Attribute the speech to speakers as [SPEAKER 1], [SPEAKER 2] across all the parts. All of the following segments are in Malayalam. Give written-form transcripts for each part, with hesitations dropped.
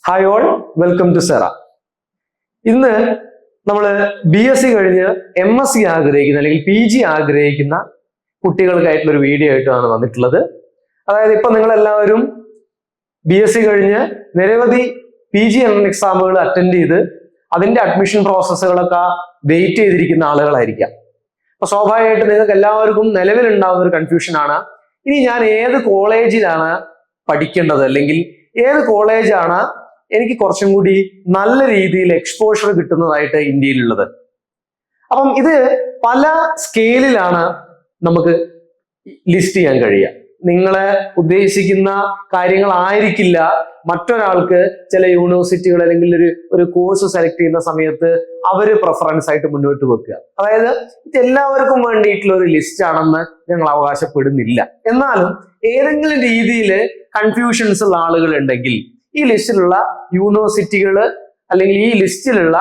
[SPEAKER 1] ഹായ് ഓൾ, വെൽക്കം ടു സെറ. ഇന്ന് നമ്മൾ BSc കഴിഞ്ഞ് MSc ആഗ്രഹിക്കുന്ന അല്ലെങ്കിൽ PG ആഗ്രഹിക്കുന്ന കുട്ടികൾക്കായിട്ടുള്ള ഒരു വീഡിയോ ആയിട്ടാണ് വന്നിട്ടുള്ളത്. അതായത് ഇപ്പൊ നിങ്ങൾ എല്ലാവരും BSc കഴിഞ്ഞ് നിരവധി PG എക്സാമുകൾ അറ്റൻഡ് ചെയ്ത് അതിന്റെ അഡ്മിഷൻ പ്രോസസ്സുകളൊക്കെ വെയിറ്റ് ചെയ്തിരിക്കുന്ന ആളുകളായിരിക്കാം. അപ്പൊ സ്വാഭാവികമായിട്ട് നിങ്ങൾക്ക് എല്ലാവർക്കും നിലവിലുണ്ടാവുന്ന ഒരു കൺഫ്യൂഷൻ ആണ്, ഇനി ഞാൻ ഏത് കോളേജിലാണ് പഠിക്കേണ്ടത്, അല്ലെങ്കിൽ ഏത് കോളേജാണ് എനിക്ക് കുറച്ചും കൂടി നല്ല രീതിയിൽ എക്സ്പോഷർ കിട്ടുന്നതായിട്ട് ഇന്ത്യയിലുള്ളത്. അപ്പം ഇത് പല സ്കെയിലിലാണ് നമുക്ക് ലിസ്റ്റ് ചെയ്യാൻ കഴിയുക. നിങ്ങളെ ഉദ്ദേശിക്കുന്ന കാര്യങ്ങളായിരിക്കില്ല മറ്റൊരാൾക്ക് ചില യൂണിവേഴ്സിറ്റികൾ അല്ലെങ്കിൽ ഒരു കോഴ്സ് സെലക്ട് ചെയ്യുന്ന സമയത്ത് അവര് പ്രിഫറൻസ് ആയിട്ട് മുന്നോട്ട് വെക്കുക. അതായത് ഇത് എല്ലാവർക്കും വേണ്ടിയിട്ടുള്ള ഒരു ലിസ്റ്റ് ആണെന്ന് ഞങ്ങൾ അവകാശപ്പെടുന്നില്ല. എന്നാലും ഏതെങ്കിലും രീതിയിൽ കൺഫ്യൂഷൻസ് ഉള്ള ആളുകൾ ഉണ്ടെങ്കിൽ ഈ ലിസ്റ്റിലുള്ള യൂണിവേഴ്സിറ്റികൾ അല്ലെങ്കിൽ ഈ ലിസ്റ്റിലുള്ള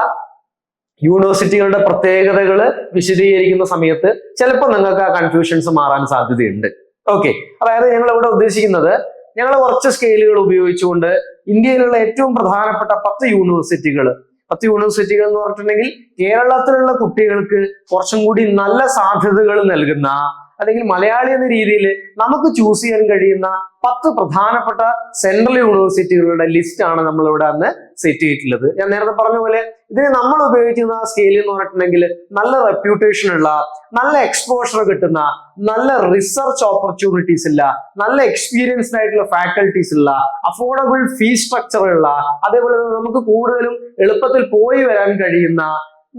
[SPEAKER 1] യൂണിവേഴ്സിറ്റികളുടെ പ്രത്യേകതകൾ വിശദീകരിക്കുന്ന സമയത്ത് ചിലപ്പോൾ നിങ്ങൾക്ക് ആ കൺഫ്യൂഷൻസ് മാറാൻ സാധ്യതയുണ്ട്. ഓക്കെ, അതായത് ഞങ്ങൾ ഇവിടെ ഉദ്ദേശിക്കുന്നത്, ഞങ്ങൾ കുറച്ച് സ്കെയിലുകൾ ഉപയോഗിച്ചുകൊണ്ട് ഇന്ത്യയിലുള്ള ഏറ്റവും പ്രധാനപ്പെട്ട 10 യൂണിവേഴ്സിറ്റികൾ എന്ന് പറഞ്ഞിട്ടുണ്ടെങ്കിൽ കേരളത്തിലുള്ള കുട്ടികൾക്ക് കുറച്ചും കൂടി നല്ല സാധ്യതകൾ നൽകുന്ന, അല്ലെങ്കിൽ മലയാളി എന്ന രീതിയിൽ നമുക്ക് ചൂസ് ചെയ്യാൻ കഴിയുന്ന 10 പ്രധാനപ്പെട്ട സെൻട്രൽ യൂണിവേഴ്സിറ്റികളുടെ ലിസ്റ്റ് ആണ് നമ്മൾ ഇവിടെ അന്ന് സെറ്റ് ചെയ്തിട്ടുള്ളത്. ഞാൻ നേരത്തെ പറഞ്ഞ പോലെ ഇതിന് നമ്മൾ ഉപയോഗിക്കുന്ന സ്കെയിൽ എന്ന് പറഞ്ഞിട്ടുണ്ടെങ്കിൽ നല്ല റെപ്യൂട്ടേഷൻ ഉള്ള, നല്ല എക്സ്പോഷർ കിട്ടുന്ന, നല്ല റിസർച്ച് ഓപ്പർച്യൂണിറ്റീസ് ഉള്ള, നല്ല എക്സ്പീരിയൻസ്ഡ് ആയിട്ടുള്ള ഫാക്കൽറ്റീസ് ഉള്ള, അഫോർഡബിൾ ഫീസ് സ്ട്രക്ചർ ഉള്ള, അതേപോലെ നമുക്ക് കൂടുതലും എളുപ്പത്തിൽ പോയി വരാൻ കഴിയുന്ന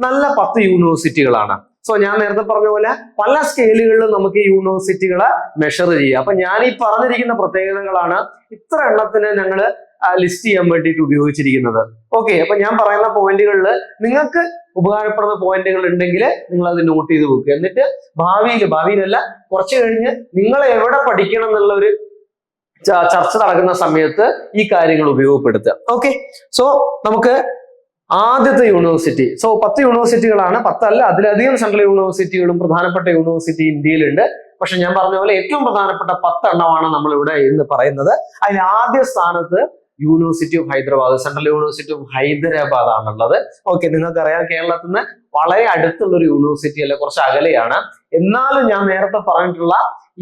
[SPEAKER 1] നല്ല 10 യൂണിവേഴ്സിറ്റികളാണ്. സോ ഞാൻ നേരത്തെ പറഞ്ഞ പോലെ പല സ്കെയിലുകളിലും നമുക്ക് ഈ യൂണിവേഴ്സിറ്റികളെ മെഷർ ചെയ്യാം. അപ്പൊ ഞാൻ ഈ പറഞ്ഞിരിക്കുന്ന പ്രത്യേകതകളാണ് ഇത്ര എണ്ണത്തിന് ഞങ്ങൾ ലിസ്റ്റ് ചെയ്യാൻ വേണ്ടിയിട്ട് ഉപയോഗിച്ചിരിക്കുന്നത്. ഓക്കെ, അപ്പൊ ഞാൻ പറയുന്ന പോയിന്റുകളിൽ നിങ്ങൾക്ക് ഉപകാരപ്പെടുന്ന പോയിന്റുകൾ ഉണ്ടെങ്കിൽ നിങ്ങൾ അത് നോട്ട് ചെയ്ത് വെക്കുക. എന്നിട്ട് ഭാവിയിലല്ല കുറച്ച് കഴിഞ്ഞ് നിങ്ങൾ എവിടെ പഠിക്കണം എന്നുള്ള ഒരു ചർച്ച നടക്കുന്ന സമയത്ത് ഈ കാര്യങ്ങൾ ഉപയോഗപ്പെടുത്തുക. ഓക്കെ, സോ നമുക്ക് ആദ്യത്തെ യൂണിവേഴ്സിറ്റി. 10 യൂണിവേഴ്സിറ്റികളാണ്, 10 അല്ല അതിലധികം സെൻട്രൽ യൂണിവേഴ്സിറ്റികളും പ്രധാനപ്പെട്ട യൂണിവേഴ്സിറ്റി ഇന്ത്യയിലുണ്ട്. പക്ഷെ ഞാൻ പറഞ്ഞ പോലെ ഏറ്റവും പ്രധാനപ്പെട്ട 10 എണ്ണമാണ് നമ്മൾ ഇവിടെ ഇന്ന് പറയുന്നത്. അതിൽ ആദ്യ സ്ഥാനത്ത് university of Hyderabad, central university of Hyderabad ആണുള്ളത്. ഓക്കെ, നിങ്ങൾക്കറിയാം കേരളത്തിൽ നിന്ന് വളരെ അടുത്തുള്ള ഒരു യൂണിവേഴ്സിറ്റി അല്ല, കുറച്ച് അകലെയാണ്. എന്നാലും ഞാൻ നേരത്തെ പറഞ്ഞിട്ടുള്ള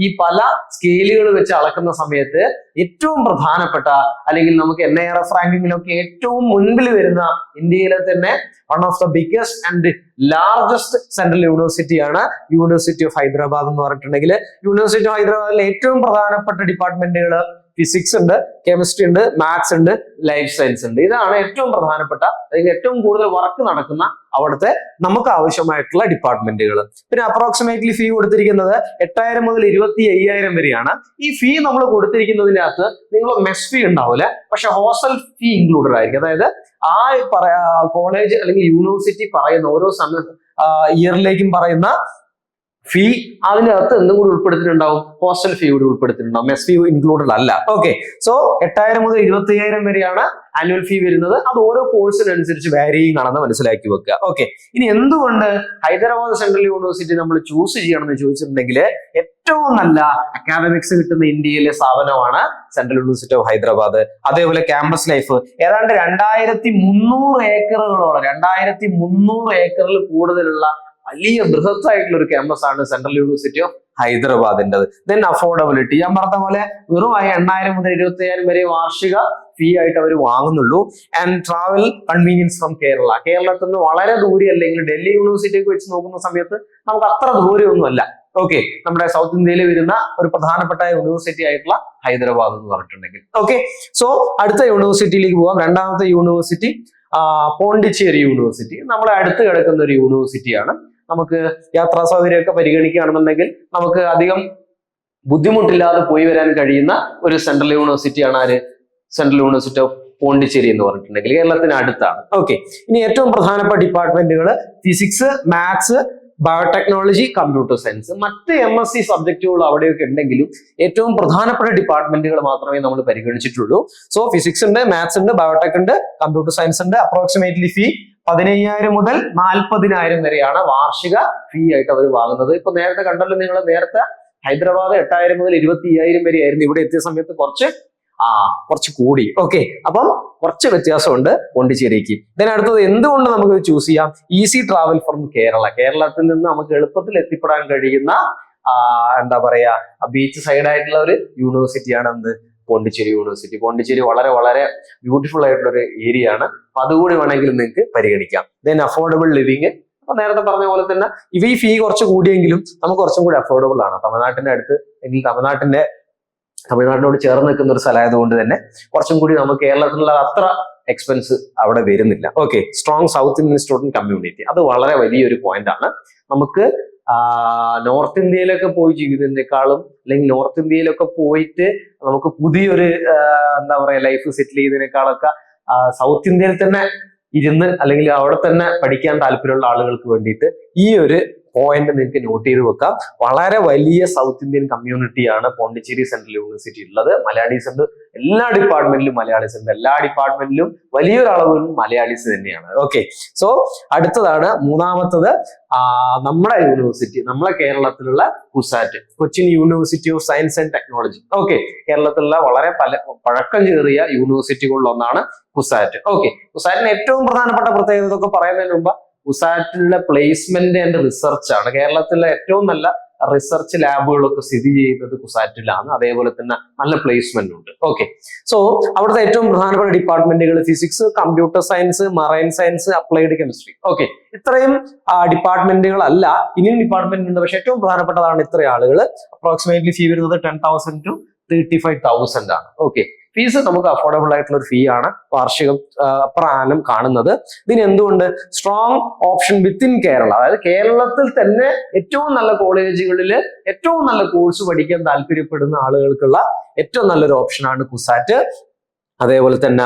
[SPEAKER 1] ഈ പല സ്കെയിലുകൾ വെച്ച് അളക്കുന്ന സമയത്ത് ഏറ്റവും പ്രധാനപ്പെട്ട, അല്ലെങ്കിൽ നമുക്ക് NIRF റാങ്കിങ്ങിലൊക്കെ ഏറ്റവും മുൻപിൽ വരുന്ന ഇന്ത്യയിലെ തന്നെ one of the biggest and largest central യൂണിവേഴ്സിറ്റിയാണ് യൂണിവേഴ്സിറ്റി ഓഫ് ഹൈദരാബാദ് എന്ന് പറഞ്ഞിട്ടുണ്ടെങ്കിൽ. യൂണിവേഴ്സിറ്റി ഓഫ് ഹൈദരാബാദിലെ ഏറ്റവും പ്രധാനപ്പെട്ട ഡിപ്പാർട്ട്മെന്റുകൾ ഫിസിക്സ് ഉണ്ട്, കെമിസ്ട്രി ഉണ്ട്, മാത്സ് ഉണ്ട്, ലൈഫ് സയൻസ് ഉണ്ട്. ഇതാണ് ഏറ്റവും പ്രധാനപ്പെട്ട, അല്ലെങ്കിൽ ഏറ്റവും കൂടുതൽ വർക്ക് നടക്കുന്ന അവിടുത്തെ നമുക്ക് ആവശ്യമായിട്ടുള്ള ഡിപ്പാർട്ട്മെന്റുകൾ. പിന്നെ അപ്രോക്സിമേറ്റ്ലി ഫീ കൊടുത്തിരിക്കുന്നത് 8000 മുതൽ 25,000 വരെയാണ്. ഈ ഫീ നമ്മൾ കൊടുത്തിരിക്കുന്നതിന്റെ അകത്ത് നിങ്ങൾ മെസ് ഫീ ഉണ്ടാവില്ല, പക്ഷെ ഹോസ്റ്റൽ ഫീ ഇൻക്ലൂഡഡ് ആയിരിക്കും. അതായത് ആ കോളേജ് അല്ലെങ്കിൽ യൂണിവേഴ്സിറ്റി പറയുന്ന ഓരോ ഇയറിലേക്കും പറയുന്ന ഫീ അതിനകത്ത് എന്തും കൂടി ഉൾപ്പെടുത്തിയിട്ടുണ്ടാവും, ഹോസ്റ്റൽ ഫീ കൂടി ഉൾപ്പെടുത്തിയിട്ടുണ്ടാവും, മെസ് ഫീ ഇൻക്ലൂഡഡ് അല്ല. ഓക്കെ, സോ 8000 മുതൽ 25,000 വരെയാണ് ആനുവൽ ഫീ വരുന്നത്. അത് ഓരോ കോഴ്സിനനുസരിച്ച് വാരിയിങ് ആണെന്ന് മനസ്സിലാക്കി വെക്കുക. ഓക്കെ, ഇനി എന്തുകൊണ്ട് ഹൈദരാബാദ് സെൻട്രൽ യൂണിവേഴ്സിറ്റി നമ്മൾ ചൂസ് ചെയ്യണം എന്ന് ചോദിച്ചിട്ടുണ്ടെങ്കിൽ, ഏറ്റവും നല്ല അക്കാദമിക്സ് കിട്ടുന്ന ഇന്ത്യയിലെ സ്ഥാപനമാണ് സെൻട്രൽ യൂണിവേഴ്സിറ്റി ഓഫ് ഹൈദരാബാദ്. അതേപോലെ ക്യാമ്പസ് ലൈഫ് ഏതാണ്ട് 2300 ഏക്കറുകളോളം, 2300 ഏക്കറിൽ കൂടുതലുള്ള വലിയ ബൃഹത്തായിട്ടുള്ള ഒരു ക്യാമ്പസ് ആണ് സെൻട്രൽ യൂണിവേഴ്സിറ്റി ഓഫ് ഹൈദരാബാദിൻ്റെത്. ദെൻ അഫോർഡബിലിറ്റി, ഞാൻ പറഞ്ഞ പോലെ വെറും 8000 മുതൽ 25,000 വരെ വാർഷിക ഫീ ആയിട്ട് അവർ വാങ്ങുന്നുള്ളൂ. ആൻഡ് ട്രാവൽ കൺവീനിയൻസ് ഫ്രം കേരളത്തിൽ നിന്ന് വളരെ ദൂരെ, അല്ലെങ്കിൽ ഡൽഹി യൂണിവേഴ്സിറ്റിക്ക് വെച്ച് നോക്കുന്ന സമയത്ത് നമുക്ക് അത്ര ദൂരമൊന്നും അല്ല. ഓക്കെ, നമ്മുടെ സൗത്ത് ഇന്ത്യയിൽ വരുന്ന ഒരു പ്രധാനപ്പെട്ട യൂണിവേഴ്സിറ്റി ആയിട്ടുള്ള ഹൈദരാബാദ് എന്ന് പറഞ്ഞിട്ടുണ്ടെങ്കിൽ. ഓക്കെ, സോ അടുത്ത യൂണിവേഴ്സിറ്റിയിലേക്ക് പോകാം. രണ്ടാമത്തെ യൂണിവേഴ്സിറ്റി പോണ്ടിച്ചേരി യൂണിവേഴ്സിറ്റി. നമ്മളെ അടുത്ത് കിടക്കുന്ന ഒരു യൂണിവേഴ്സിറ്റിയാണ്. നമുക്ക് യാത്രാ സൗകര്യമൊക്കെ പരിഗണിക്കുകയാണെന്നുണ്ടെങ്കിൽ നമുക്ക് അധികം ബുദ്ധിമുട്ടില്ലാതെ പോയി വരാൻ കഴിയുന്ന ഒരു സെൻട്രൽ യൂണിവേഴ്സിറ്റിയാണ് ആര്? സെൻട്രൽ യൂണിവേഴ്സിറ്റി ഓഫ് പോണ്ടിച്ചേരി എന്ന് പറഞ്ഞിട്ടുണ്ടെങ്കിൽ കേരളത്തിന് അടുത്താണ്. ഓക്കെ, ഇനി ഏറ്റവും പ്രധാനപ്പെട്ട ഡിപ്പാർട്ട്മെന്റുകൾ physics, maths, biotechnology, computer science. മറ്റ് MSc സബ്ജക്റ്റുകൾ അവിടെയൊക്കെ ഉണ്ടെങ്കിലും ഏറ്റവും പ്രധാനപ്പെട്ട ഡിപ്പാർട്ട്മെന്റുകൾ മാത്രമേ നമ്മൾ പരിഗണിച്ചിട്ടുള്ളൂ. സോ ഫിസിക്സ് ഉണ്ട്, മാത്സ് ഉണ്ട്, ബയോടെക് ഉണ്ട്, കമ്പ്യൂട്ടർ സയൻസ് ഉണ്ട്. അപ്രോക്സിമേറ്റ്ലി ഫീ 15,000 മുതൽ 40,000 വരെയാണ് വാർഷിക ഫീ ആയിട്ട് അവർ വാങ്ങുന്നത്. ഇപ്പൊ നേരത്തെ കണ്ടല്ലോ നിങ്ങൾ, നേരത്തെ ഹൈദരാബാദ് 8000 മുതൽ 25,000 വരെ ആയിരുന്നു. ഇവിടെ എത്തിയ സമയത്ത് കുറച്ച് കുറച്ച് കൂടി. ഓക്കെ, അപ്പം കുറച്ച് വ്യത്യാസമുണ്ട് പോണ്ടിച്ചേരിക്ക്. അടുത്തത് എന്തുകൊണ്ട് നമുക്ക് ചൂസ് ചെയ്യാം? Easy travel from Kerala. കേരളത്തിൽ നിന്ന് നമുക്ക് എളുപ്പത്തിൽ എത്തിപ്പെടാൻ കഴിയുന്ന എന്താ പറയാ ബീച്ച് സൈഡ് ആയിട്ടുള്ള ഒരു യൂണിവേഴ്സിറ്റിയാണ് എന്ത്? പോണ്ടിച്ചേരി യൂണിവേഴ്സിറ്റി. പോണ്ടിച്ചേരി വളരെ വളരെ ബ്യൂട്ടിഫുൾ ആയിട്ടുള്ള ഒരു ഏരിയ ആണ്. അപ്പൊ അതുകൂടി വേണമെങ്കിൽ നിങ്ങൾക്ക് പരിഗണിക്കാം. അഫോർഡബിൾ ലിവിങ്, അപ്പൊ നേരത്തെ പറഞ്ഞ പോലെ തന്നെ ഈ ഫീ കുറച്ച് കൂടിയെങ്കിലും നമുക്ക് കുറച്ചും കൂടി അഫോർഡബിൾ ആണ്. തമിഴ്നാട്ടിന്റെ അടുത്ത് അല്ലെങ്കിൽ തമിഴ്നാടിനോട് ചേർന്ന് നിൽക്കുന്ന ഒരു സ്ഥലമായതുകൊണ്ട് തന്നെ കുറച്ചും കൂടി നമുക്ക് കേരളത്തിലുള്ള അത്ര എക്സ്പെൻസ് അവിടെ വരുന്നില്ല. Okay, strong south Indian student community, അത് വളരെ വലിയൊരു പോയിന്റ് ആണ്. നമുക്ക് നോർത്ത് ഇന്ത്യയിലൊക്കെ പോയി ജീവിതത്തെക്കാളും അല്ലെങ്കിൽ നോർത്ത് ഇന്ത്യയിലൊക്കെ പോയിട്ട് നമുക്ക് പുതിയൊരു എന്താ പറയാ ലൈഫ് സെറ്റിൽ ചെയ്തതിനേക്കാളൊക്കെ സൗത്ത് ഇന്ത്യയിൽ തന്നെ ഇരുന്ന് അല്ലെങ്കിൽ അവിടെ തന്നെ പഠിക്കാൻ താല്പര്യമുള്ള ആളുകൾക്ക് വേണ്ടിയിട്ട് ഈ ഒരു പോയിന്റ് നിങ്ങൾക്ക് നോട്ട് ചെയ്ത് വെക്കാം. വളരെ വലിയ സൗത്ത് ഇന്ത്യൻ കമ്മ്യൂണിറ്റിയാണ് പോണ്ടിച്ചേരി സെൻട്രൽ യൂണിവേഴ്സിറ്റി ഉള്ളത്. മലയാളീസ് ഉണ്ട്, എല്ലാ ഡിപ്പാർട്ട്മെന്റിലും മലയാളീസ് ഉണ്ട്, എല്ലാ ഡിപ്പാർട്ട്മെന്റിലും വലിയൊരളവിലും മലയാളീസ് തന്നെയാണ്. ഓക്കെ, സോ അടുത്തതാണ് മൂന്നാമത്തത് നമ്മുടെ യൂണിവേഴ്സിറ്റി, നമ്മളെ കേരളത്തിലുള്ള CUSAT, Cochin university of science and technology. Okay, കേരളത്തിലുള്ള വളരെ പഴക്കം ചേറിയ യൂണിവേഴ്സിറ്റികളിൽ ഒന്നാണ് കുസാറ്റ്. ഓക്കെ, കുസാറ്റിന് ഏറ്റവും പ്രധാനപ്പെട്ട പ്രത്യേകത ഇതൊക്കെ പറയുന്നതിന് മുമ്പ് കുസാറ്റിലെ പ്ലേസ്മെന്റ് ആൻഡ് റിസർച്ച് ആണ്. കേരളത്തിലെ ഏറ്റവും നല്ല റിസർച്ച് ലാബുകളൊക്കെ സ്ഥിതി ചെയ്യുന്നത് കുസാറ്റിലാണ്. അതേപോലെ തന്നെ നല്ല പ്ലേസ്മെന്റ് ഉണ്ട്. ഓക്കെ, സോ അവിടുത്തെ ഏറ്റവും പ്രധാനപ്പെട്ട ഡിപ്പാർട്ട്മെന്റുകൾ physics, computer science, marine science, applied chemistry. Okay, ഇത്രയും ഡിപ്പാർട്ട്മെന്റുകളല്ല, ഇനിയും ഡിപ്പാർട്ട്മെന്റ് ഉണ്ട്, പക്ഷെ ഏറ്റവും പ്രധാനപ്പെട്ടതാണ് ഇത്രയും ആളുകൾ. അപ്രോക്സിമേറ്റ്ലി ഫീ വരുന്നത് 10,000 to 35,000 ആണ്. ഓക്കെ, ഫീസ് നമുക്ക് അഫോർഡബിൾ ആയിട്ടുള്ള ഒരു ഫീ ആണ് വാർഷികം പ്രാനം കാണുന്നത്. ഇതിന് എന്തുകൊണ്ട് സ്ട്രോങ് ഓപ്ഷൻ വിത്തിൻ കേരള, അതായത് കേരളത്തിൽ തന്നെ ഏറ്റവും നല്ല കോളേജുകളിൽ ഏറ്റവും നല്ല കോഴ്സ് പഠിക്കാൻ താല്പര്യപ്പെടുന്ന ആളുകൾക്കുള്ള ഏറ്റവും നല്ലൊരു ഓപ്ഷനാണ് കുസാറ്റ്. അതേപോലെ തന്നെ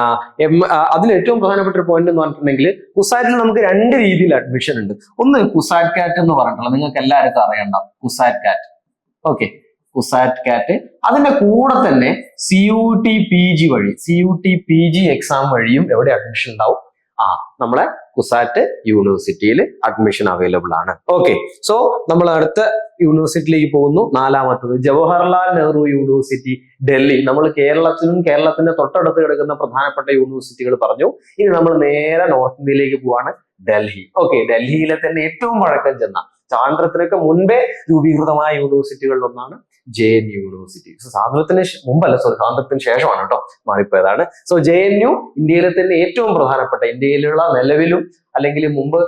[SPEAKER 1] അതിൽ ഏറ്റവും പ്രധാനപ്പെട്ട ഒരു പോയിന്റ് എന്ന് പറഞ്ഞിട്ടുണ്ടെങ്കിൽ കുസാറ്റിൽ നമുക്ക് രണ്ട് രീതിയിൽ അഡ്മിഷൻ ഉണ്ട്. ഒന്ന് കുസാറ്റ് കാറ്റ് എന്ന് പറഞ്ഞിട്ടുള്ളത് നിങ്ങൾക്ക് എല്ലാവർക്കും അറിയണ്ട കുസാറ്റ് കാറ്റ്. ഓക്കെ, കുസാറ്റ് കാറ്റ്, അതിന്റെ കൂടെ തന്നെ CUT PG വഴി CUT PG എക്സാം വഴിയും എവിടെ അഡ്മിഷൻ ഉണ്ടാവും? നമ്മളെ കുസാറ്റ് യൂണിവേഴ്സിറ്റിയിൽ അഡ്മിഷൻ അവൈലബിൾ ആണ്. ഓക്കെ, സോ നമ്മൾ അടുത്ത യൂണിവേഴ്സിറ്റിയിലേക്ക് പോകുന്നു. നാലാമത്തത് ജവഹർലാൽ നെഹ്റു യൂണിവേഴ്സിറ്റി, ഡൽഹി. നമ്മൾ കേരളത്തിന്റെ തൊട്ടടുത്ത് കിടക്കുന്ന പ്രധാനപ്പെട്ട യൂണിവേഴ്സിറ്റികൾ പറഞ്ഞു. ഇനി നമ്മൾ നേരെ നോർത്ത് ഇന്ത്യയിലേക്ക് പോവാണ്, ഡൽഹി. ഓക്കെ, ഡൽഹിയിലെ തന്നെ ഏറ്റവും പഴക്കം ചെന്ന, സ്വാതന്ത്ര്യത്തിനൊക്കെ മുൻപേ രൂപീകൃതമായ യൂണിവേഴ്സിറ്റികളിൽ ഒന്നാണ് JNU യൂണിവേഴ്സിറ്റി. സ്വാതന്ത്ര്യത്തിന് മുമ്പല്ല, സ്വാതന്ത്ര്യത്തിന് ശേഷമാണ് കേട്ടോ, മാറിപ്പോയതാണ്. സോ JNU ഇന്ത്യയിലെ തന്നെ ഏറ്റവും പ്രധാനപ്പെട്ട, ഇന്ത്യയിലുള്ള നിലവിലും അല്ലെങ്കിൽ മുമ്പ്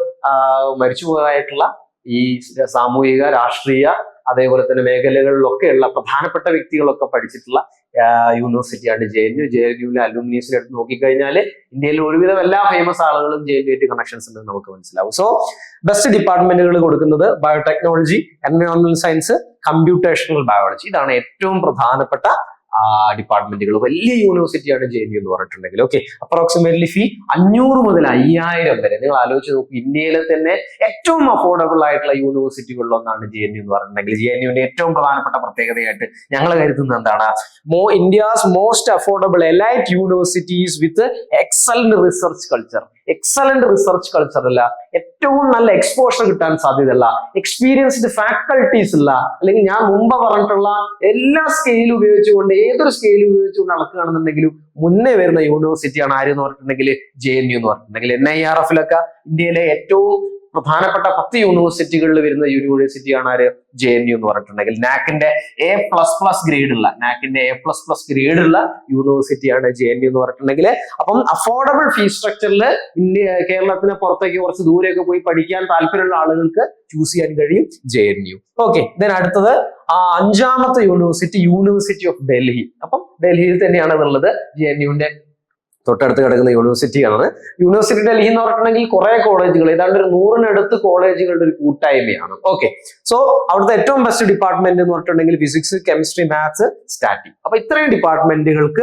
[SPEAKER 1] മരിച്ചുപോയതായിട്ടുള്ള ഈ സാമൂഹിക രാഷ്ട്രീയ അതേപോലെ തന്നെ മേഖലകളിലൊക്കെയുള്ള പ്രധാനപ്പെട്ട വ്യക്തികളൊക്കെ പഠിച്ചിട്ടുള്ള യൂണിവേഴ്സിറ്റിയാണ് JNU. JNUവിലെ അലൂമിനീസിനെ എടുത്ത് നോക്കിക്കഴിഞ്ഞാൽ ഇന്ത്യയിൽ ഒരുവിധം എല്ലാ ഫേമസ് ആളുകളും JNU ആയിട്ട് കണക്ഷൻസ് ഉണ്ടെന്ന് നമുക്ക് മനസ്സിലാവും. സോ ബെസ്റ്റ് ഡിപ്പാർട്ട്മെന്റുകൾ കൊടുക്കുന്നത് ബയോടെക്നോളജി, എൻവയോൺമെന്റൽ സയൻസ്, കമ്പ്യൂട്ടേഷണൽ ബയോളജി. ഇതാണ് ഏറ്റവും പ്രധാനപ്പെട്ട ഡിപ്പാർട്ട്മെന്റുകൾ. വലിയ യൂണിവേഴ്സിറ്റിയാണ് JNU എന്ന് പറഞ്ഞിട്ടുണ്ടെങ്കിൽ. ഓക്കെ, അപ്രോക്സിമേറ്റ്ലി ഫീ 500 മുതൽ 5000 വരെ. നിങ്ങൾ ആലോചിച്ച് നോക്കൂ, ഇന്ത്യയിലെ തന്നെ ഏറ്റവും അഫോർഡബിൾ ആയിട്ടുള്ള യൂണിവേഴ്സിറ്റികളിൽ ഒന്നാണ് JNU എന്ന് പറഞ്ഞിട്ടുണ്ടെങ്കിൽ. JNUവിന്റെ ഏറ്റവും പ്രധാനപ്പെട്ട പ്രത്യേകതയായിട്ട് ഞങ്ങൾ കരുതുന്നത് എന്താണ്? India's most affordable elite universities with excellent research culture. Excellent research culture അല്ല, ഏറ്റവും നല്ല എക്സ്പോഷർ കിട്ടാൻ സാധ്യതയുള്ള, എക്സ്പീരിയൻസ്ഡ് ഫാക്കൾട്ടീസ് ഉള്ള, അല്ലെങ്കിൽ ഞാൻ മുമ്പ് പറഞ്ഞിട്ടുള്ള എല്ലാ സ്കെയിലും ഉപയോഗിച്ചുകൊണ്ട്, ഏതൊരു സ്കെയിലും ഉപയോഗിച്ചുകൊണ്ട് അളക്കുകയാണെന്നുണ്ടെങ്കിലും മുന്നേ വരുന്ന യൂണിവേഴ്സിറ്റിയാണ് ആര് എന്ന് പറഞ്ഞിട്ടുണ്ടെങ്കിൽ JNU എന്ന് പറഞ്ഞിട്ടുണ്ടെങ്കിൽ. NIRF-ലൊക്കെ ഇന്ത്യയിലെ ഏറ്റവും പ്രധാനപ്പെട്ട 10 യൂണിവേഴ്സിറ്റികളിൽ വരുന്ന യൂണിവേഴ്സിറ്റിയാണ് ആര്? JNU എന്ന് പറഞ്ഞിട്ടുണ്ടെങ്കിൽ. നാക്കിന്റെ A++ ഗ്രേഡുള്ള യൂണിവേഴ്സിറ്റിയാണ് JNU എന്ന് പറഞ്ഞിട്ടുണ്ടെങ്കിൽ. അപ്പം അഫോർഡബിൾ ഫീസ് സ്ട്രക്ചറിൽ കേരളത്തിന് പുറത്തേക്ക് കുറച്ച് ദൂരെയൊക്കെ പോയി പഠിക്കാൻ താല്പര്യമുള്ള ആളുകൾക്ക് ചൂസ് ചെയ്യാൻ കഴിയും JNU. ഓക്കെ, ദെൻ അടുത്തത് അഞ്ചാമത്തെ യൂണിവേഴ്സിറ്റി ഓഫ് ഡൽഹി. അപ്പം ഡൽഹിയിൽ തന്നെയാണ് ഉള്ളത്, JNUവിന്റെ തൊട്ടടുത്ത് കിടക്കുന്ന യൂണിവേഴ്സിറ്റിയാണ്. യൂണിവേഴ്സിറ്റി ഡൽഹി എന്ന് പറഞ്ഞിട്ടുണ്ടെങ്കിൽ കുറെ കോളേജുകൾ, ഏതാണ്ട് ഒരു 100-നടുത്ത് കോളേജുകളുടെ ഒരു കൂട്ടായ്മയാണ്. ഓക്കെ, സോ അവിടുത്തെ ഏറ്റവും ബെസ്റ്റ് ഡിപ്പാർട്ട്മെന്റ് എന്ന് പറഞ്ഞിട്ടുണ്ടെങ്കിൽ ഫിസിക്സ്, കെമിസ്ട്രി, മാത്സ്, സ്റ്റാറ്റി. അപ്പൊ ഇത്രയും ഡിപ്പാർട്ട്മെന്റുകളിൽ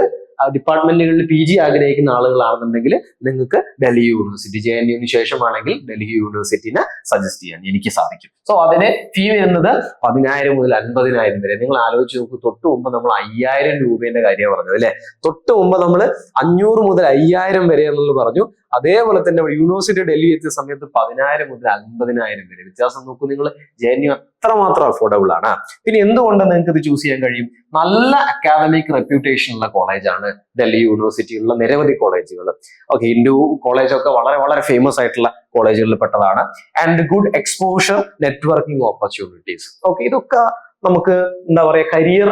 [SPEAKER 1] PG ആഗ്രഹിക്കുന്ന ആളുകളാണെന്നുണ്ടെങ്കിൽ നിങ്ങൾക്ക് ഡൽഹി യൂണിവേഴ്സിറ്റി, JNUവിന് ശേഷമാണെങ്കിൽ ഡൽഹി യൂണിവേഴ്സിറ്റിനെ സജസ്റ്റ് ചെയ്യാൻ എനിക്ക് സാധിക്കും. സോ അതിന് ഫീ വരുന്നത് 10,000 മുതൽ 50,000 വരെ. നിങ്ങൾ ആലോചിച്ച് നോക്കൂ, തൊട്ട് മുമ്പ് നമ്മൾ 5,000 രൂപേന്റെ കാര്യമാണ് പറഞ്ഞത് അല്ലെ. തൊട്ട് മുമ്പ് നമ്മൾ 500 മുതൽ 5,000 വരെ എന്നുള്ളത് പറഞ്ഞു. അതേപോലെ തന്നെ യൂണിവേഴ്സിറ്റി ഡൽഹി എത്തിയ സമയത്ത് 10,000 മുതൽ 50,000 വരെ. വ്യത്യാസം നോക്കൂ നിങ്ങൾ, JNU അത്രമാത്രം അഫോർഡബിൾ ആണ്. പിന്നെ എന്തുകൊണ്ട് നിങ്ങൾക്ക് ഇത് ചൂസ് ചെയ്യാൻ കഴിയും? നല്ല അക്കാദമിക് റെപ്യൂട്ടേഷൻ ഉള്ള കോളേജാണ്. ആണ് ഡൽഹി യൂണിവേഴ്സിറ്റിയിലുള്ള നിരവധി കോളേജുകൾ. ഓക്കെ, ഹിന്ദു കോളേജൊക്കെ വളരെ വളരെ ഫേമസ് ആയിട്ടുള്ള കോളേജുകളിൽ പെട്ടതാണ്. And good exposure networking opportunities. Okay, ഇതൊക്കെ നമുക്ക് എന്താ പറയുക, കരിയർ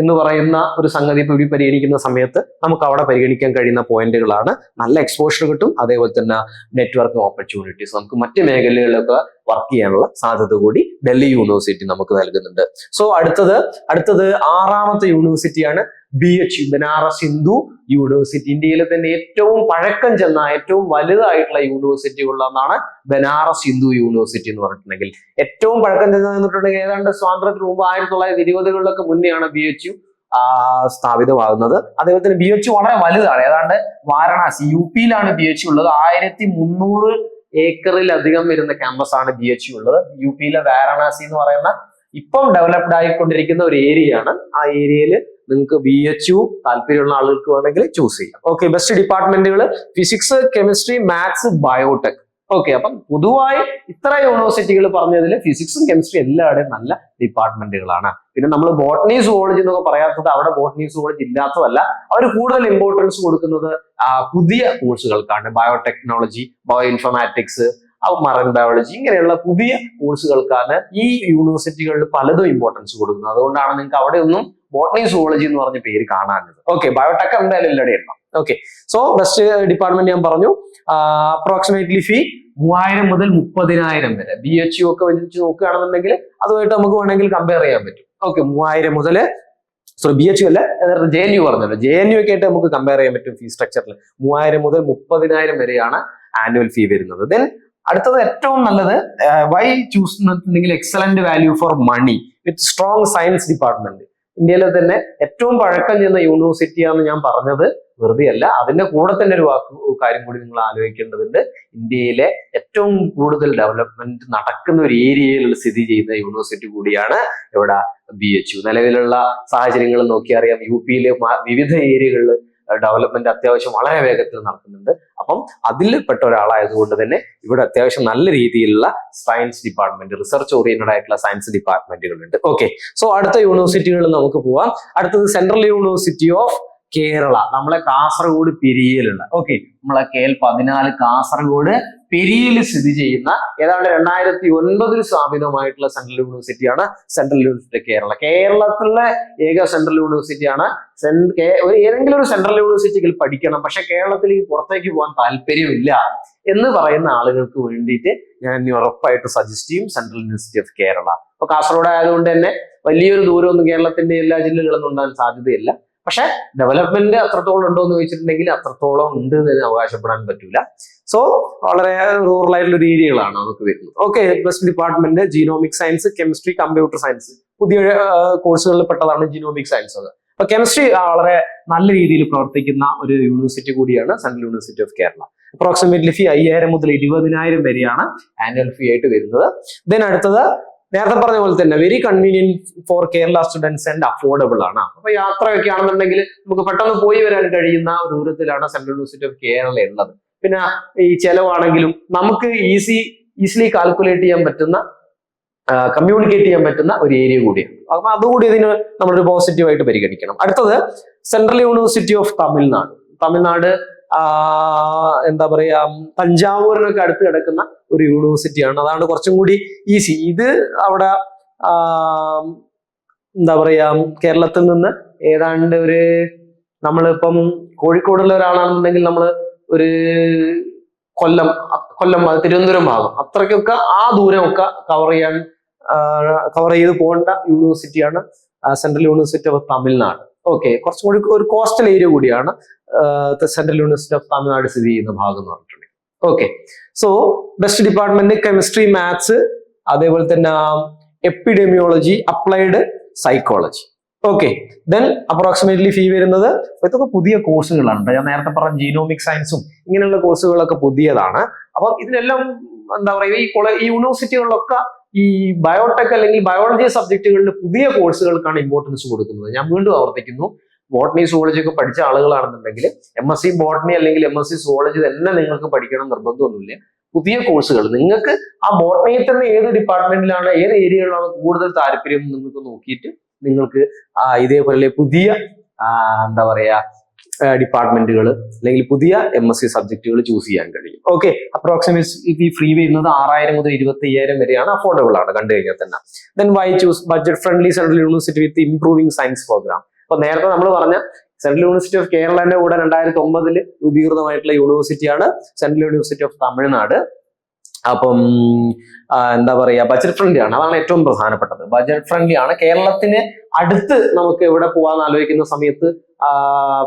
[SPEAKER 1] എന്ന് പറയുന്ന ഒരു സംഗതി കൂടി പരിഗണിക്കുന്ന സമയത്ത് നമുക്ക് അവിടെ പരിഗണിക്കാൻ കഴിയുന്ന പോയിന്റുകളാണ്. നല്ല എക്സ്പോഷർ കിട്ടും, അതേപോലെ തന്നെ നെറ്റ്വർക്കിംഗ് ഓപ്പർച്യൂണിറ്റീസ്, നമുക്ക് മറ്റ് മേഖലകളിലൊക്കെ വർക്ക് ചെയ്യാനുള്ള സാധ്യത കൂടി ഡൽഹി യൂണിവേഴ്സിറ്റി നമുക്ക് നൽകുന്നുണ്ട്. സോ അടുത്തത് 6ാമത്തെ യൂണിവേഴ്സിറ്റിയാണ് BHU, ബനാറസ് ഹിന്ദു യൂണിവേഴ്സിറ്റി. ഇന്ത്യയിലെ തന്നെ ഏറ്റവും പഴക്കം ചെന്ന ഏറ്റവും വലുതായിട്ടുള്ള യൂണിവേഴ്സിറ്റി ഉള്ളതാണ് ബനാറസ് ഹിന്ദു യൂണിവേഴ്സിറ്റി എന്ന് പറഞ്ഞിട്ടുണ്ടെങ്കിൽ. ഏറ്റവും പഴക്കം ചെന്നിട്ടുണ്ടെങ്കിൽ ഏതാണ്ട് സ്വാതന്ത്ര്യത്തിന് മുമ്പ് 1920കളിലൊക്കെ മുന്നെയാണ് BHU സ്ഥാപിതമാകുന്നത്. അതേപോലെ തന്നെ BHU വളരെ വലുതാണ്. ഏതാണ്ട് വാരണാസി UP-യിലാണ് BHU ഉള്ളത്. 1300 ഏക്കറിലധികം വരുന്ന ക്യാമ്പസ് ആണ് BHU ഉള്ളത്. UP-യിലെ വാരണാസി എന്ന് പറയുന്ന ഇപ്പം ഡെവലപ്ഡ് ആയിക്കൊണ്ടിരിക്കുന്ന ഒരു ഏരിയ ആണ്. ആ ഏരിയയിൽ നിങ്ങൾക്ക് BHU താല്പര്യമുള്ള ആളുകൾക്ക് വേണമെങ്കിൽ ചൂസ് ചെയ്യാം. ഓക്കെ, ബെസ്റ്റ് ഡിപ്പാർട്ട്മെന്റുകൾ physics, chemistry, maths, biotech. Okay, അപ്പം പൊതുവായി ഇത്ര യൂണിവേഴ്സിറ്റികൾ പറഞ്ഞതിൽ ഫിസിക്സും കെമിസ്ട്രി എല്ലാവരുടെയും നല്ല ഡിപ്പാർട്ട്മെന്റുകളാണ്. പിന്നെ നമ്മൾ ബോട്ടണി സുവോളജി എന്നൊക്കെ പറയാത്തത് അവിടെ ബോട്ടണി സുവോളജി ഇല്ലാത്തതല്ല, അവർ കൂടുതൽ ഇമ്പോർട്ടൻസ് കൊടുക്കുന്നത് പുതിയ കോഴ്സുകൾക്കാണ്. Biotechnology, bio informatics, marine biology, ഇങ്ങനെയുള്ള പുതിയ കോഴ്സുകൾക്കാണ് ഈ യൂണിവേഴ്സിറ്റികളിൽ പലതും ഇമ്പോർട്ടൻസ് കൊടുക്കുന്നത്. അതുകൊണ്ടാണ് നിങ്ങൾക്ക് അവിടെ ഒന്നും ബോട്ടണി സുവോളജി എന്ന് പറഞ്ഞ പേര് കാണാനുള്ളത്. ഓക്കെ, ബയോടെക് എന്തായാലും എല്ലാവരുടെയും ഉണ്ടാവും. ഓക്കെ, സോ ബെസ്റ്റ് ഡിപ്പാർട്ട്മെന്റ് ഞാൻ പറഞ്ഞു. അപ്രോക്സിമേറ്റ്ലി ഫീ 3000 മുതൽ 30,000 വരെ. BHU ഒക്കെ വെച്ച് നോക്കുകയാണെന്നുണ്ടെങ്കിൽ അതുമായിട്ട് നമുക്ക് വേണമെങ്കിൽ കമ്പയർ ചെയ്യാൻ പറ്റും. ഓക്കെ, 3000 മുതൽ BHU അല്ല, JNU പറഞ്ഞല്ലോ, JNU ഒക്കെ ആയിട്ട് നമുക്ക് കമ്പയർ ചെയ്യാൻ പറ്റും. ഫീ സ്ട്രക്ചറിൽ 3000 മുതൽ 30,000 വരെയാണ് ആനുവൽ ഫീ വരുന്നത്. ദെൻ അടുത്തത് ഏറ്റവും നല്ലത് വൈ ചൂസ് എന്നുണ്ടെങ്കിൽ excellent value for money with strong science department. ഇന്ത്യയിലെ തന്നെ ഏറ്റവും പഴക്കം ചെന്ന യൂണിവേഴ്സിറ്റിയാണെന്ന് ഞാൻ പറഞ്ഞത് വെറുതെ അല്ല. അതിന്റെ കൂടെ തന്നെ ഒരു കാര്യം കൂടി നിങ്ങൾ ആലോചിക്കേണ്ടതുണ്ട്. ഇന്ത്യയിലെ ഏറ്റവും കൂടുതൽ ഡെവലപ്മെന്റ് നടക്കുന്ന ഒരു ഏരിയയിൽ സ്ഥിതി ചെയ്യുന്ന യൂണിവേഴ്സിറ്റി കൂടിയാണ് ഇവിടെ BHU. നിലവിലുള്ള സാഹചര്യങ്ങൾ നോക്കിയറിയാം, UP-യിലെ വിവിധ ഏരിയകളിൽ ഡെവലപ്മെന്റ് അത്യാവശ്യം വളരെ വേഗത്തിൽ നടക്കുന്നുണ്ട്. അപ്പം അതിൽ പെട്ട ഒരാളായതുകൊണ്ട് തന്നെ ഇവിടെ അത്യാവശ്യം നല്ല രീതിയിലുള്ള സയൻസ് ഡിപ്പാർട്ട്മെന്റ്, റിസർച്ച് ഓറിയന്റഡ് ആയിട്ടുള്ള സയൻസ് ഡിപ്പാർട്ട്മെന്റുകൾ ഉണ്ട്. ഓക്കെ, സോ അടുത്ത യൂണിവേഴ്സിറ്റികളിൽ നമുക്ക് പോവാം. അടുത്തത് സെൻട്രൽ യൂണിവേഴ്സിറ്റി ഓഫ് കേരള, നമ്മളെ കാസർഗോഡ് പെരിയയിലുള്ള. ഓക്കെ, നമ്മളെ KL14 കാസർഗോഡ് പെരിയയിൽ സ്ഥിതി ചെയ്യുന്ന ഏതാണ്ട് 2009 സ്ഥാപിതമായിട്ടുള്ള സെൻട്രൽ യൂണിവേഴ്സിറ്റിയാണ് സെൻട്രൽ യൂണിവേഴ്സിറ്റി കേരള. കേരളത്തിലെ ഏക സെൻട്രൽ യൂണിവേഴ്സിറ്റിയാണ്. ഏതെങ്കിലും ഒരു സെൻട്രൽ യൂണിവേഴ്സിറ്റിയിൽ പഠിക്കണം, പക്ഷെ കേരളത്തിൽ പുറത്തേക്ക് പോകാൻ താല്പര്യമില്ല എന്ന് പറയുന്ന ആളുകൾക്ക് വേണ്ടിയിട്ട് ഞാൻ ഉറപ്പായിട്ട് സജസ്റ്റ് ചെയ്യും സെൻട്രൽ യൂണിവേഴ്സിറ്റി ഓഫ് കേരള. അപ്പൊ കാസർഗോഡ് ആയതുകൊണ്ട് തന്നെ വലിയൊരു ദൂരമൊന്നും കേരളത്തിന്റെ എല്ലാ ജില്ലകളിലും ഉണ്ടാകാൻ സാധ്യതയില്ല. പക്ഷെ ഡെവലപ്മെന്റ് അത്രത്തോളം ഉണ്ടോ എന്ന് ചോദിച്ചിട്ടുണ്ടെങ്കിൽ അത്രത്തോളം ഉണ്ട് എന്ന് അവകാശപ്പെടാൻ പറ്റൂല. സോ വളരെ റൂറൽ ആയിട്ടുള്ള ഒരു ഏരിയകളാണ് നമുക്ക് വരുന്നത്. Okay, best department genomic science, chemistry, computer science. പുതിയ കോഴ്സുകളിൽ പെട്ടതാണ് ജീനോമിക് സയൻസ്. അപ്പൊ കെമിസ്ട്രി വളരെ നല്ല രീതിയിൽ പ്രവർത്തിക്കുന്ന ഒരു യൂണിവേഴ്സിറ്റി കൂടിയാണ് central university of Kerala. Approximately fee 5000 മുതൽ 20,000 വരെയാണ് ആനുവൽ ഫീ ആയിട്ട് വരുന്നത്. ദെൻ അടുത്തത് നേരത്തെ പറഞ്ഞ പോലെ തന്നെ very convenient for Kerala students and affordable ആണ്. അപ്പൊ യാത്രയൊക്കെ ആണെന്നുണ്ടെങ്കിൽ നമുക്ക് പെട്ടെന്ന് പോയി വരാൻ കഴിയുന്ന ഒരു ദൂരത്തിലാണ് സെൻട്രൽ യൂണിവേഴ്സിറ്റി ഓഫ് കേരള ഉള്ളത്. പിന്നെ ഈ ചെലവാണെങ്കിലും നമുക്ക് ഈസിലി കാൽക്കുലേറ്റ് ചെയ്യാൻ പറ്റുന്ന, കമ്മ്യൂണിക്കേറ്റ് ചെയ്യാൻ പറ്റുന്ന ഒരു ഏരിയ കൂടിയാണ്. അപ്പൊ അതുകൂടി ഇതിന് നമ്മളൊരു പോസിറ്റീവായിട്ട് പരിഗണിക്കണം. അടുത്തത് സെൻട്രൽ യൂണിവേഴ്സിറ്റി ഓഫ് തമിഴ്നാട് എന്താ പറയാ, തഞ്ചാവൂരിനൊക്കെ അടുത്ത് കിടക്കുന്ന ഒരു യൂണിവേഴ്സിറ്റിയാണ്. അതാണ് കുറച്ചും കൂടി ഈസി. ഇത് അവിടെ എന്താ പറയാ, കേരളത്തിൽ നിന്ന് ഏതാണ്ട് ഒരു, നമ്മളിപ്പം കോഴിക്കോടുള്ള ഒരാളാണെന്നുണ്ടെങ്കിൽ നമ്മൾ ഒരു കൊല്ലം തിരുവനന്തപുരം ഭാഗം അത്രയ്ക്കൊക്കെ ആ ദൂരമൊക്കെ കവർ ചെയ്ത് പോകേണ്ട യൂണിവേഴ്സിറ്റിയാണ് central university of Tamil Nadu. Okay, കുറച്ചും കൂടി ഒരു കോസ്റ്റൽ ഏരിയ കൂടിയാണ് സെൻട്രൽ യൂണിവേഴ്സിറ്റി ഓഫ് തമിഴ്നാട് സ്ഥിതി ചെയ്യുന്ന ഭാഗം എന്ന് പറഞ്ഞിട്ടുണ്ടെങ്കിൽ. Okay, so best department chemistry, maths, അതേപോലെ തന്നെ epidemiology, applied psychology. Okay, then approximately fee വരുന്നത്, ഇതൊക്കെ പുതിയ കോഴ്സുകളാണ്. ഞാൻ നേരത്തെ പറഞ്ഞ ജീനോമിക് സയൻസും ഇങ്ങനെയുള്ള കോഴ്സുകളൊക്കെ പുതിയതാണ്. അപ്പം ഇതിനെല്ലാം എന്താ പറയുക, ഈ യൂണിവേഴ്സിറ്റികളിലൊക്കെ ഈ ബയോടെക് അല്ലെങ്കിൽ ബയോളജി സബ്ജക്റ്റുകളിൽ പുതിയ കോഴ്സുകൾക്കാണ് ഇമ്പോർട്ടൻസ് കൊടുക്കുന്നത്. ഞാൻ വീണ്ടും ആവർത്തിക്കുന്നു, ബോട്ടണി സുവോളജി ഒക്കെ പഠിച്ച ആളുകളാണെന്നുണ്ടെങ്കിൽ MSc ബോട്ടണി അല്ലെങ്കിൽ MSc സുവോളജി തന്നെ നിങ്ങൾക്ക് പഠിക്കണം നിർബന്ധമൊന്നുമില്ല. പുതിയ കോഴ്സുകൾ നിങ്ങൾക്ക് ആ ബോട്ടണിയിൽ തന്നെ ഏത് ഡിപ്പാർട്ട്മെന്റിലാണ്, ഏത് ഏരിയകളിലാണ് കൂടുതൽ താല്പര്യം നിങ്ങൾക്ക് നോക്കിയിട്ട് നിങ്ങൾക്ക് ഇതേപോലെ പുതിയ എന്താ പറയാ ഡിപ്പാർട്ട്മെന്റുകൾ അല്ലെങ്കിൽ പുതിയ MSc സബ്ജക്റ്റുകൾ ചൂസ് ചെയ്യാൻ കഴിയും. ഓക്കെ, അപ്രോക്സിമേറ്റ്ലി ഫ്രീ വരുന്നത് 6,000 മുതൽ 25,000 വരെയാണ്. അഫോർഡബിൾ ആണ് കണ്ടു കഴിഞ്ഞാൽ തന്നെ. Then why choose budget friendly central university with improving science program. അപ്പൊ നേരത്തെ നമ്മൾ പറഞ്ഞ സെൻട്രൽ യൂണിവേഴ്സിറ്റി ഓഫ് കേരളന്റെ കൂടെ 2009 രൂപീകൃതമായിട്ടുള്ള യൂണിവേഴ്സിറ്റിയാണ് സെൻട്രൽ യൂണിവേഴ്സിറ്റി ഓഫ് തമിഴ്നാട്. അപ്പം എന്താ പറയാ, ബഡ്ജറ്റ് ഫ്രണ്ട്ലി ആണ്. അതാണ് ഏറ്റവും പ്രധാനപ്പെട്ടത്. ബഡ്ജറ്റ് ഫ്രണ്ട്ലി ആണ്. കേരളത്തിന് അടുത്ത് നമുക്ക് എവിടെ പോകാന്ന് ആലോചിക്കുന്ന സമയത്ത്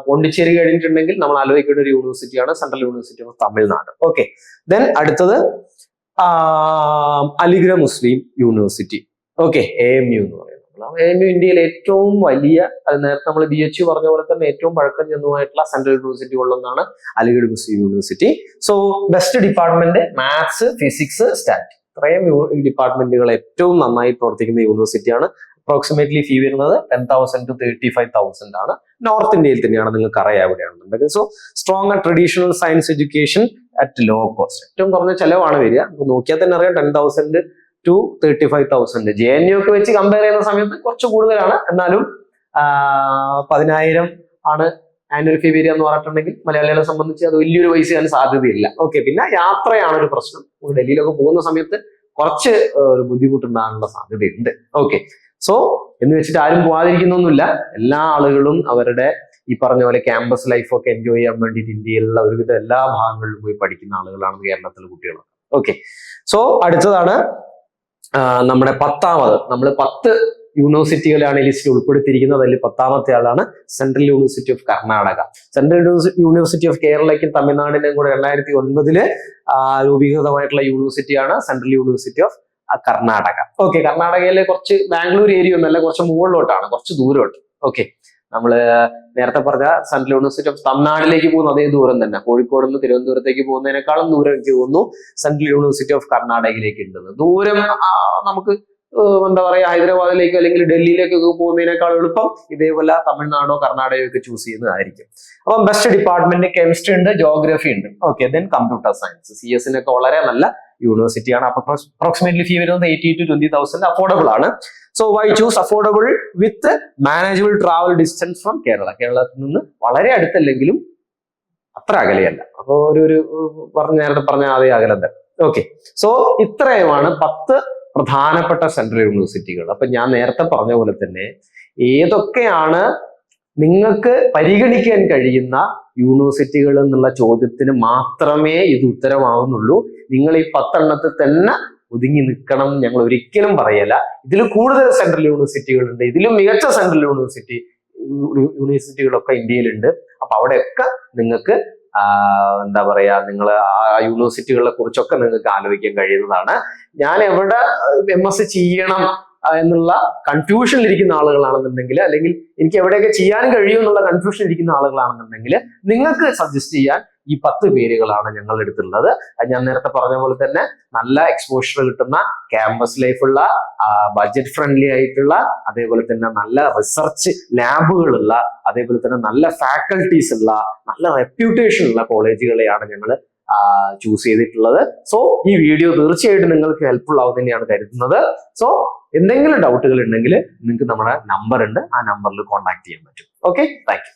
[SPEAKER 1] പോണ്ടിച്ചേരി കഴിഞ്ഞിട്ടുണ്ടെങ്കിൽ നമ്മൾ ആലോചിക്കേണ്ട ഒരു യൂണിവേഴ്സിറ്റിയാണ് central university of Tamil Nadu. Okay, then അടുത്തത് Aligarh Muslim university. Okay, AMU എന്ന് പറയുന്നത്. AMU ഇന്ത്യയിലെ ഏറ്റവും വലിയ, അത് നേരത്തെ നമ്മൾ BHU പറഞ്ഞ പോലെ തന്നെ ഏറ്റവും പഴക്കം ചെന്നതുമായിട്ടുള്ള സെൻട്രൽ യൂണിവേഴ്സിറ്റി ഉള്ളതാണ് Aligarh Muslim university. So best department maths, physics, stat. ഇത്രയും ഡിപ്പാർട്ട്മെന്റുകൾ ഏറ്റവും നന്നായി പ്രവർത്തിക്കുന്ന യൂണിവേഴ്സിറ്റിയാണ്. അപ്രോക്സിമേറ്റ്ലി ഫീ വരുന്നത് 10,000 to 35,000 ആണ്. നോർത്ത് ഇന്ത്യയിൽ തന്നെയാണ്, നിങ്ങൾക്ക് അറിയാം എവിടെയാണെന്നുണ്ടെങ്കിൽ. So strong and traditional science education at low cost. ഏറ്റവും കുറഞ്ഞ ചെലവാണ് വരിക. നമുക്ക് നോക്കിയാൽ തന്നെ അറിയാം, 10,000 to 35,000. JNU ഒക്കെ വെച്ച് കമ്പയർ ചെയ്യുന്ന സമയത്ത് കുറച്ച് കൂടുതലാണ്. എന്നാലും 10,000 ആണ് ആനുവൽ ഫീ വരിക എന്ന് പറഞ്ഞിട്ടുണ്ടെങ്കിൽ മലയാളികളെ സംബന്ധിച്ച് അത് വലിയൊരു പൈസ ചെയ്യാൻ സാധ്യതയില്ല. ഓക്കെ, പിന്നെ യാത്രയാണ് ഒരു പ്രശ്നം. ഡൽഹിയിലൊക്കെ പോകുന്ന സമയത്ത് കുറച്ച് ഒരു ബുദ്ധിമുട്ടുണ്ടാകാനുള്ള സാധ്യതയുണ്ട്. ഓക്കെ, സോ എന്ന് വെച്ചിട്ട് ആരും പോകാതിരിക്കുന്നൊന്നുമില്ല. എല്ലാ ആളുകളും അവരുടെ ഈ പറഞ്ഞ പോലെ ക്യാമ്പസ് ലൈഫൊക്കെ എൻജോയ് ചെയ്യാൻ വേണ്ടിയിട്ട് ഇന്ത്യയിലുള്ള ഒരുവിധ എല്ലാ ഭാഗങ്ങളിലും പോയി പഠിക്കുന്ന ആളുകളാണ് കേരളത്തിലെ കുട്ടികൾ. ഓക്കെ, സോ അടുത്തതാണ് നമ്മുടെ 10ാമത്. നമ്മൾ 10 യൂണിവേഴ്സിറ്റികളാണ് ഈ ലിസ്റ്റിൽ ഉൾപ്പെടുത്തിയിരിക്കുന്നത്. അതിൽ 10ാമത്തെ ആളാണ് central university of Karnataka. Central university of കേരളയ്ക്കും തമിഴ്നാടിനും കൂടെ 2009 രൂപീകൃതമായിട്ടുള്ള യൂണിവേഴ്സിറ്റിയാണ് central university of Karnataka. Okay, കർണാടകയിലെ കുറച്ച് ബാംഗ്ലൂർ ഏരിയ ഒന്നല്ല, കുറച്ച് മുകളിലോട്ടാണ്, കുറച്ച് ദൂരോട്ട്. ഓക്കെ, നമ്മള് നേരത്തെ പറഞ്ഞ സെൻട്രൽ യൂണിവേഴ്സിറ്റി ഓഫ് തമിഴ്നാട്ടിലേക്ക് പോകുന്ന അതേ ദൂരം തന്നെ. കോഴിക്കോട് നിന്ന് തിരുവനന്തപുരത്തേക്ക് പോകുന്നതിനേക്കാളും ദൂരം എനിക്ക് തോന്നുന്നു സെൻട്രൽ യൂണിവേഴ്സിറ്റി ഓഫ് കർണാടകയിലേക്ക് ഉണ്ടെന്ന്. ദൂരം നമുക്ക് എന്താ പറയാ, ഹൈദരാബാദിലേക്കോ അല്ലെങ്കിൽ ഡൽഹിയിലേക്കൊക്കെ പോകുന്നതിനേക്കാൾ എളുപ്പം ഇതേപോലെ തമിഴ്നാടോ കർണാടകയോ ഒക്കെ ചൂസ് ചെയ്യുന്നതായിരിക്കും. അപ്പം ബെസ്റ്റ് ഡിപ്പാർട്ട്മെന്റ് കെമിസ്ട്രി ഉണ്ട്, ജോഗ്രഫി ഉണ്ട്. Okay, then computer science. CS നൊക്കെ വളരെ നല്ല യൂണിവേഴ്സിറ്റിയാണ്. അപ്പൊ അപ്രോക്സിമേറ്റ്ലി ഫീ വരുന്നത് 18,000 to 20,000. അഫോർഡബിൾ ആണ്. So why choose affordable with manageable travel distance from Kerala. കേരളത്തിൽ നിന്ന് വളരെ അടുത്തല്ലെങ്കിലും അത്ര അകലെയല്ല. അപ്പൊ ഒരു നേരത്തെ പറഞ്ഞ അതേ അകലം തന്നെ. ഓക്കെ, സോ ഇത്രയുമാണ് 10 പ്രധാനപ്പെട്ട സെൻട്രൽ യൂണിവേഴ്സിറ്റികൾ. അപ്പൊ ഞാൻ നേരത്തെ പറഞ്ഞ പോലെ തന്നെ ഏതൊക്കെയാണ് നിങ്ങൾക്ക് പരിഗണിക്കാൻ കഴിയുന്ന യൂണിവേഴ്സിറ്റികൾ എന്നുള്ള ചോദ്യത്തിന് മാത്രമേ ഇത് ഉത്തരമാവുന്നുള്ളൂ. നിങ്ങൾ ഈ 10 എണ്ണത്തിൽ തന്നെ ഒതുങ്ങി നിൽക്കണം ഞങ്ങൾ ഒരിക്കലും പറയല. ഇതിൽ കൂടുതൽ സെൻട്രൽ യൂണിവേഴ്സിറ്റികളുണ്ട്, ഇതിലും മികച്ച സെൻട്രൽ യൂണിവേഴ്സിറ്റികളൊക്കെ ഇന്ത്യയിലുണ്ട്. അപ്പൊ അവിടെയൊക്കെ നിങ്ങൾക്ക് എന്താ പറയാ, നിങ്ങൾ ആ യൂണിവേഴ്സിറ്റികളെ കുറിച്ചൊക്കെ നിങ്ങൾക്ക് ആലോചിക്കാൻ കഴിയുന്നതാണ്. ഞാൻ എവിടെ MSc ചെയ്യണം എന്നുള്ള കൺഫ്യൂഷനിൽ ഇരിക്കുന്ന ആളുകളാണെന്നുണ്ടെങ്കിൽ, അല്ലെങ്കിൽ എനിക്ക് എവിടെയൊക്കെ ചെയ്യാൻ കഴിയും എന്നുള്ള കൺഫ്യൂഷൻ ഇരിക്കുന്ന ആളുകളാണെന്നുണ്ടെങ്കിൽ നിങ്ങൾക്ക് സജസ്റ്റ് ചെയ്യാൻ ഈ 10 പേരുകളാണ് ഞങ്ങളുടെ അടുത്തുള്ളത്. ഞാൻ നേരത്തെ പറഞ്ഞ പോലെ തന്നെ നല്ല എക്സ്പോഷർ കിട്ടുന്ന, ക്യാമ്പസ് ലൈഫുള്ള, ബഡ്ജറ്റ് ഫ്രണ്ട്ലി ആയിട്ടുള്ള, അതേപോലെ തന്നെ നല്ല റിസർച്ച് ലാബുകളുള്ള, അതേപോലെ തന്നെ നല്ല ഫാക്കൽറ്റീസ് ഉള്ള, നല്ല റെപ്യൂട്ടേഷൻ ഉള്ള കോളേജുകളെയാണ് ഞങ്ങൾ ചൂസ് ചെയ്തിട്ടുള്ളത്. സോ ഈ വീഡിയോ തീർച്ചയായിട്ടും നിങ്ങൾക്ക് ഹെൽപ്ഫുൾ ആവും തന്നെയാണ് കരുതുന്നത്. സോ എന്തെങ്കിലും ഡൗട്ടുകൾ ഉണ്ടെങ്കിൽ നിങ്ങൾക്ക് നമ്മുടെ നമ്പർ ഉണ്ട്, ആ നമ്പറിൽ കോൺടാക്ട് ചെയ്യാൻ പറ്റും. Okay, thank you.